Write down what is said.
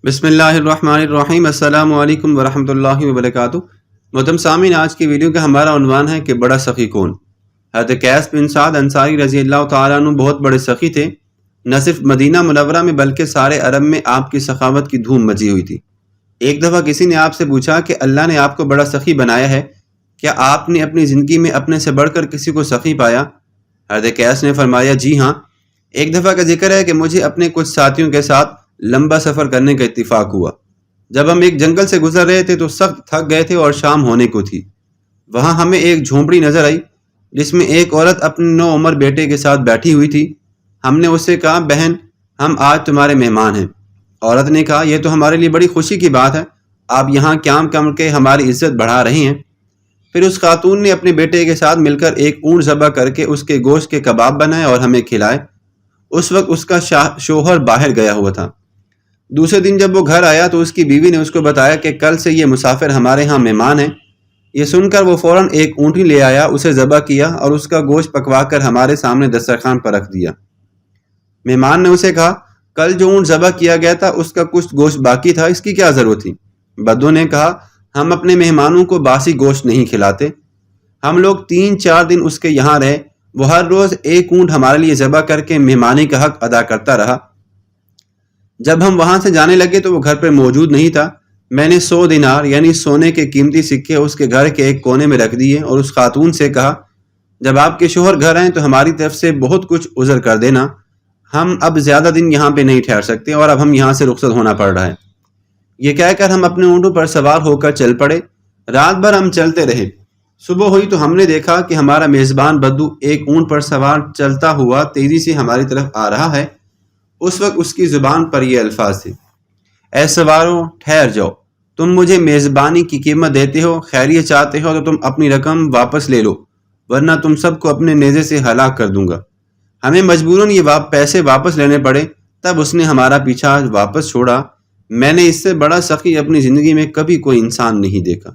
بسم اللہ الرحمن الرحیم۔ السلام علیکم ورحمۃ اللہ وبرکاتہ۔ محترم سامعین، آج کی ویڈیو کا ہمارا عنوان ہے کہ بڑا سخی کون؟ حضرت قیس بن سعد انصاری رضی اللہ تعالیٰ عنہ بہت بڑے سخی تھے۔ نہ صرف مدینہ منورہ میں بلکہ سارے عرب میں آپ کی سخاوت کی دھوم مچی ہوئی تھی۔ ایک دفعہ کسی نے آپ سے پوچھا کہ اللہ نے آپ کو بڑا سخی بنایا ہے، کیا آپ نے اپنی زندگی میں اپنے سے بڑھ کر کسی کو سخی پایا؟ حضرت قیس نے فرمایا، جی ہاں، ایک دفعہ کا ذکر ہے کہ مجھے اپنے کچھ ساتھیوں کے ساتھ لمبا سفر کرنے کا اتفاق ہوا۔ جب ہم ایک جنگل سے گزر رہے تھے تو سخت تھک گئے تھے اور شام ہونے کو تھی۔ وہاں ہمیں ایک جھونپڑی نظر آئی جس میں ایک عورت اپنے نوعمر بیٹے کے ساتھ بیٹھی ہوئی تھی۔ ہم نے اس سے کہا، بہن، ہم آج تمہارے مہمان ہیں۔ عورت نے کہا، یہ تو ہمارے لیے بڑی خوشی کی بات ہے، آپ یہاں قیام کر کے ہماری عزت بڑھا رہی ہیں۔ پھر اس خاتون نے اپنے بیٹے کے ساتھ مل کر ایک اونٹ ذبح کر کے اس کے گوشت کے کباب بنائے اور ہمیں کھلائے۔ اس وقت اس کا شوہر باہر گیا ہوا تھا۔ دوسرے دن جب وہ گھر آیا تو اس کی بیوی نے اس کو بتایا کہ کل سے یہ مسافر ہمارے ہاں مہمان ہیں۔ یہ سن کر وہ فوراً ایک اونٹنی لے آیا، اسے ذبح کیا اور اس کا گوشت پکوا کر ہمارے سامنے دسترخوان پر رکھ دیا۔ مہمان نے اسے کہا، کل جو اونٹ ذبح کیا گیا تھا اس کا کچھ گوشت باقی تھا، اس کی کیا ضرورت تھی؟ بدو نے کہا، ہم اپنے مہمانوں کو باسی گوشت نہیں کھلاتے۔ ہم لوگ 3-4 دن اس کے یہاں رہے۔ وہ ہر روز ایک اونٹ ہمارے لیے ذبح کر کے مہمانی کا حق ادا کرتا رہا۔ جب ہم وہاں سے جانے لگے تو وہ گھر پر موجود نہیں تھا۔ میں نے 100 دینار یعنی سونے کے قیمتی سکے اس کے گھر کے ایک کونے میں رکھ دیے اور اس خاتون سے کہا، جب آپ کے شوہر گھر آئیں تو ہماری طرف سے بہت کچھ عذر کر دینا، ہم اب زیادہ دن یہاں پہ نہیں ٹھہر سکتے اور اب ہم یہاں سے رخصت ہونا پڑ رہا ہے۔ یہ کہہ کر ہم اپنے اونٹوں پر سوار ہو کر چل پڑے۔ رات بھر ہم چلتے رہے۔ صبح ہوئی تو ہم نے دیکھا کہ ہمارا میزبان بدو ایک اونٹ پر سوار چلتا ہوا تیزی سے ہماری طرف آ رہا ہے۔ اس وقت اس کی زبان پر یہ الفاظ تھے، اے سواروں، ٹھہر جاؤ، تم مجھے میزبانی کی قیمت دیتے ہو، خیریت چاہتے ہو تو تم اپنی رقم واپس لے لو، ورنہ تم سب کو اپنے نیزے سے ہلاک کر دوں گا۔ ہمیں مجبوراً یہ پیسے واپس لینے پڑے، تب اس نے ہمارا پیچھا واپس چھوڑا۔ میں نے اس سے بڑا سخی اپنی زندگی میں کبھی کوئی انسان نہیں دیکھا۔